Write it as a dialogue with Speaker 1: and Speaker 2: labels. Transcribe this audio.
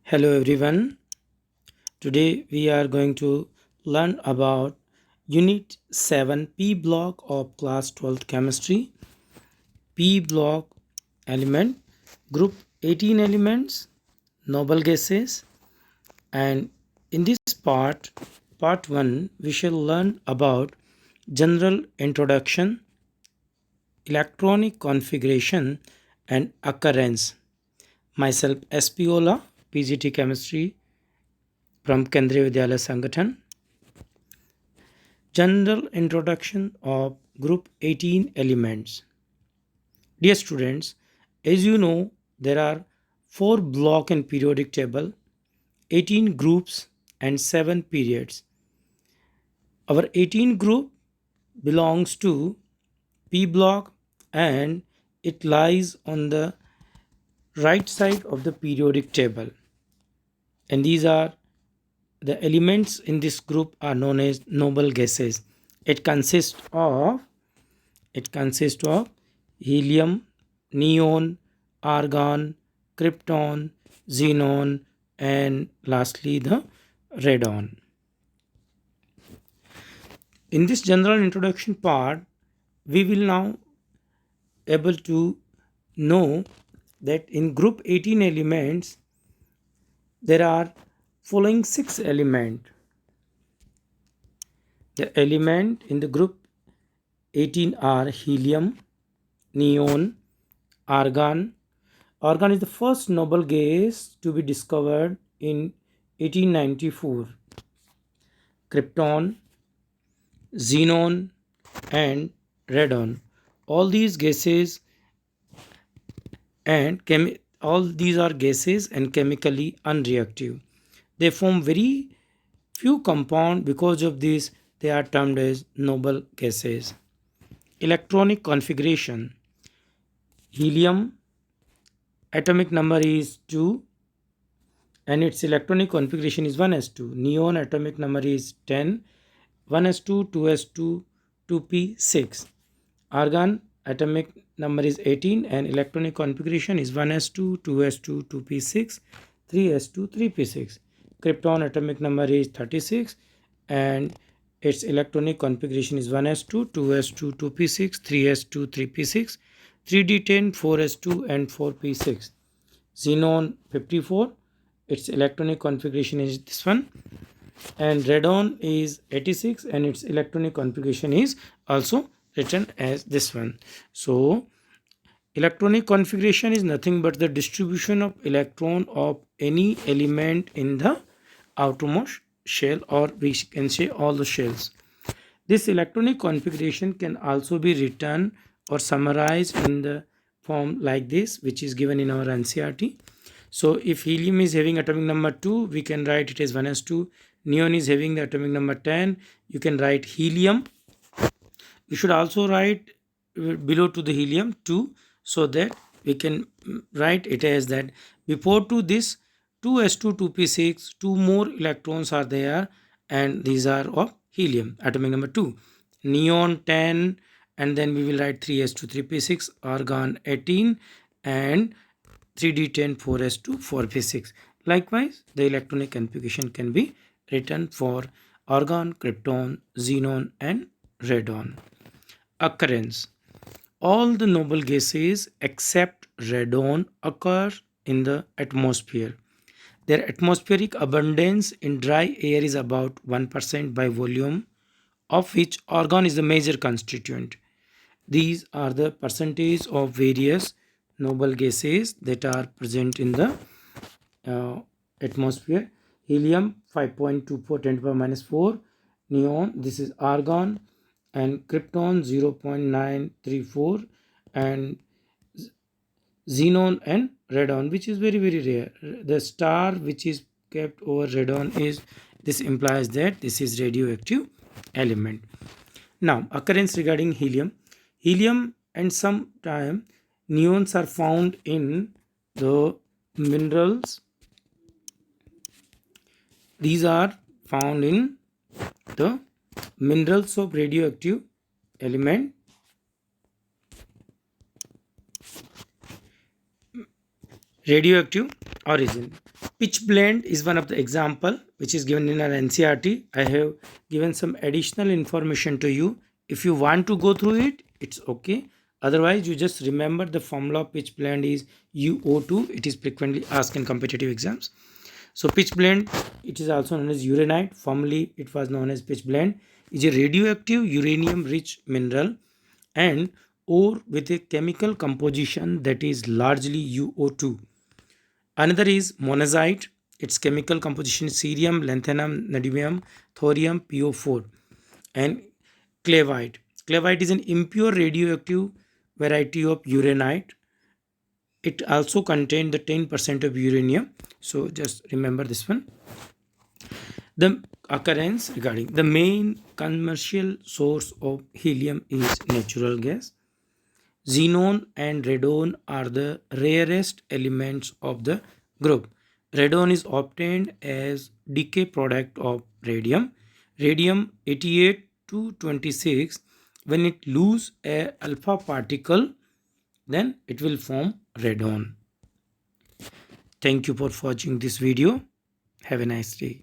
Speaker 1: Hello everyone. Today we are going to learn about Unit 7 P block of class 12th chemistry. P block element group 18 elements, noble gases, and in this part 1 we shall learn about general introduction, electronic configuration and occurrence. Myself SP Ola, PGT chemistry from Kendriya Vidyalaya Sangathan. General introduction of group 18 elements. Dear students, as you know, there are 4 block in periodic table, 18 groups and 7 periods. Our 18 group belongs to P block and it lies on the right side of the periodic table. And these are the elements in this group are known as noble gases. It consists of helium, neon, argon, krypton, xenon, and lastly the radon. In this general introduction part, we will now able to know that in group 18 elements there are following 6 elements. The element in the group 18 are helium, neon, argon. Argon is the first noble gas to be discovered in 1894. Krypton, xenon, and radon. All these gases all these are gases and chemically unreactive. They form very few compounds. Because of this, they are termed as noble gases. Electronic configuration. Helium atomic number is 2 and its electronic configuration is 1s2. Neon atomic number is 10, 1s2, 2s2, 2p6. Argon atomic number is 18 and electronic configuration is 1s2, 2s2, 2p6, 3s2, 3p6. Krypton atomic number is 36 and its electronic configuration is 1s2, 2s2, 2p6, 3s2, 3p6, 3d10, 4s2 and 4p6. Xenon 54, its electronic configuration is this one, and radon is 86 and its electronic configuration is also written as this one. So electronic configuration is nothing but the distribution of electron of any element in the outermost shell, or we can say all the shells. This electronic configuration can also be written or summarized in the form like this, which is given in our NCERT. So if helium is having atomic number 2, we can write it as 1s2. Neon is having the atomic number 10, you can write helium. You should also write below to the helium 2, so that we can write it as that before to this 2s2 2p6 two more electrons are there, and these are of helium atomic number 2. Neon 10, and then we will write 3s2 3p6, argon 18 and 3d10 4s2 4p6. Likewise, the electronic configuration can be written for argon, krypton, xenon and radon. Occurrence. All the noble gases except radon occur in the atmosphere. Their atmospheric abundance in dry air is about 1% by volume, of which argon is the major constituent. These are the percentage of various noble gases that are present in the atmosphere. Helium 5.24 10 to the power minus 4. Neon, this is argon, and krypton 0.934, and xenon and radon, which is very rare. The star which is kept over radon is, this implies that this is radioactive element. Now occurrence regarding helium. Helium and sometime neons are found in the minerals. These are found in the minerals of radioactive element. Radioactive origin. Pitch blend is one of the example which is given in our NCRT. I have given some additional information to you. If you want to go through it, it's okay. Otherwise, you just remember the formula of pitch blend is UO2. It is frequently asked in competitive exams. So pitch blend, it is also known as uranite. Formerly, it was known as pitch blend. Is a radioactive uranium-rich mineral and ore with a chemical composition that is largely UO2. Another is monazite. Its chemical composition is cerium, lanthanum, niobium, thorium, PO4, and clavite. Clavite is an impure radioactive variety of uranite. It also contains the 10% of uranium. So just remember this one. The occurrence regarding the main commercial source of helium is natural gas. Xenon and radon are the rarest elements of the group. Radon is obtained as decay product of radium. Radium 88 to 26, when it lose a alpha particle, then it will form radon. Thank you for watching this video. Have a nice day.